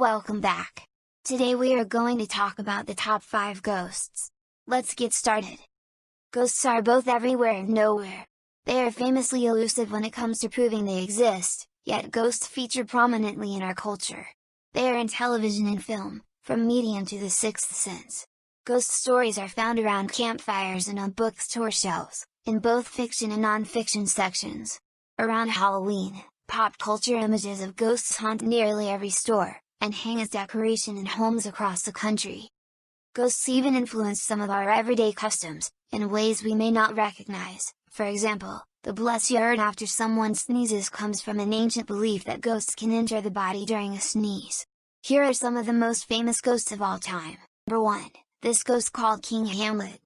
welcome back! Today we are going to talk about the top 5 ghosts. Let's get started! Ghosts are both everywhere and nowhere. They are famously elusive when it comes to proving they exist, yet ghosts feature prominently in our culture. They are in television and film, from Medium to The Sixth Sense. Ghost stories are found around campfires and on bookstore shelves, in both fiction and non-fiction sections. Around Halloween, pop culture images of ghosts haunt nearly every store, and hang as decoration in homes across the country. Ghosts even influence some of our everyday customs, in ways we may not recognize. For example, the bless you earn after someone sneezes comes from an ancient belief that ghosts can enter the body during a sneeze. Here are some of the most famous ghosts of all time. Number 1. This ghost called King Hamlet.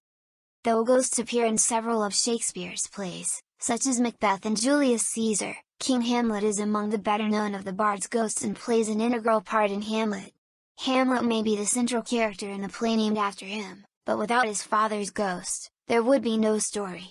Though ghosts appear in several of Shakespeare's plays, such as Macbeth and Julius Caesar, King Hamlet is among the better known of the bard's ghosts and plays an integral part in Hamlet. Hamlet may be the central character in the play named after him, but without his father's ghost, there would be no story.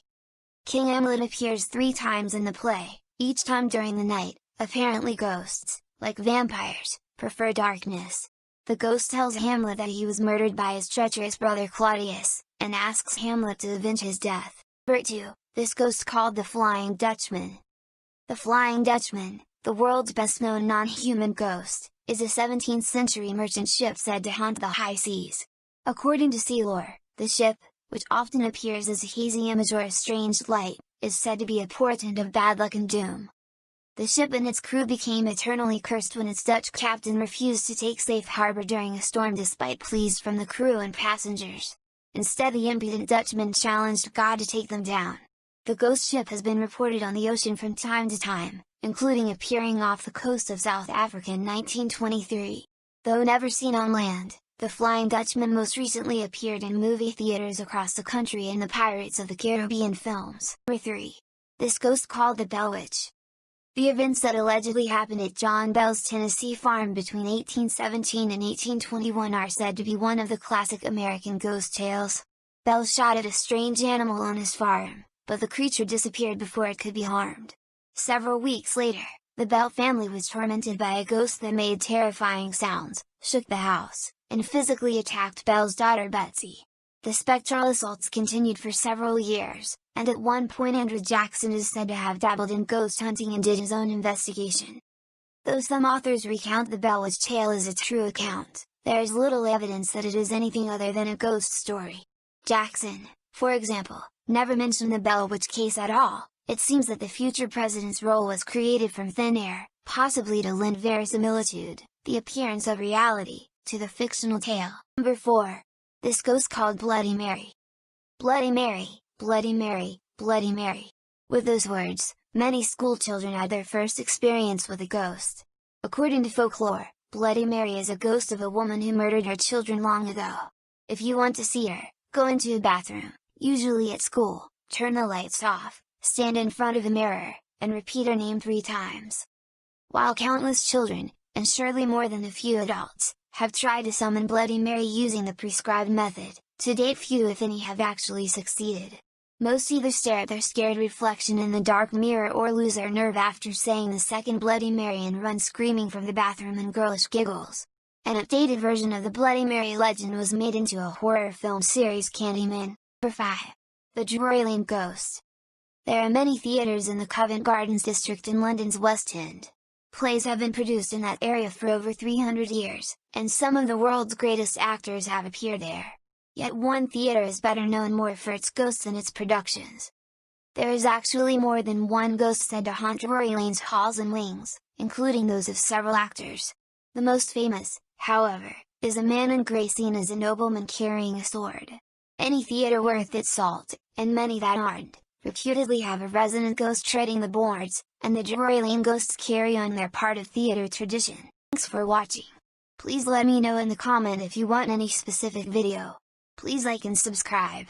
King Hamlet appears 3 times in the play, each time during the night. Apparently ghosts, like vampires, prefer darkness. The ghost tells Hamlet that he was murdered by his treacherous brother Claudius, and asks Hamlet to avenge his death. Number 2. This ghost called the Flying Dutchman. The Flying Dutchman, the world's best-known non-human ghost, is a 17th century merchant ship said to haunt the high seas. According to sea lore, the ship, which often appears as a hazy image or a strange light, is said to be a portent of bad luck and doom. The ship and its crew became eternally cursed when its Dutch captain refused to take safe harbor during a storm despite pleas from the crew and passengers. Instead, the impudent Dutchman challenged God to take them down. The ghost ship has been reported on the ocean from time to time, including appearing off the coast of South Africa in 1923. Though never seen on land, the Flying Dutchman most recently appeared in movie theaters across the country in the Pirates of the Caribbean films. Number 3. This ghost called the Bell Witch. The events that allegedly happened at John Bell's Tennessee farm between 1817 and 1821 are said to be one of the classic American ghost tales. Bell shot at a strange animal on his farm, but the creature disappeared before it could be harmed. Several weeks later, the Bell family was tormented by a ghost that made terrifying sounds, shook the house, and physically attacked Bell's daughter Betsy. The spectral assaults continued for several years, and at one point Andrew Jackson is said to have dabbled in ghost hunting and did his own investigation. Though some authors recount the Bell Witch tale as a true account, there is little evidence that it is anything other than a ghost story. Jackson, for example, never mentioned the Bell Witch case at all. It seems that the future president's role was created from thin air, possibly to lend verisimilitude, the appearance of reality, to the fictional tale. Number 4. This ghost called Bloody Mary. Bloody Mary, Bloody Mary, Bloody Mary. With those words, many schoolchildren had their first experience with a ghost. According to folklore, Bloody Mary is a ghost of a woman who murdered her children long ago. If you want to see her, go into a bathroom, usually at school, turn the lights off, stand in front of a mirror, and repeat her name 3 times. While countless children, and surely more than a few adults, have tried to summon Bloody Mary using the prescribed method, to date few if any have actually succeeded. Most either stare at their scared reflection in the dark mirror or lose their nerve after saying the second Bloody Mary and run screaming from the bathroom in girlish giggles. An updated version of the Bloody Mary legend was made into a horror film series, Candyman. Number 5. The Drury Lane Ghost. There are many theatres in the Covent Gardens district in London's West End. Plays have been produced in that area for over 300 years, and some of the world's greatest actors have appeared there. Yet one theatre is better known more for its ghosts than its productions. There is actually more than one ghost said to haunt Drury Lane's halls and wings, including those of several actors. The most famous, however, is a man in grey seen as a nobleman carrying a sword. Any theatre worth its salt, and many that aren't, reputedly have a resident ghost treading the boards, and the Drury Lane ghosts carry on their part of theatre tradition. Thanks for watching. Please let me know in the comment if you want any specific video. Please like and subscribe.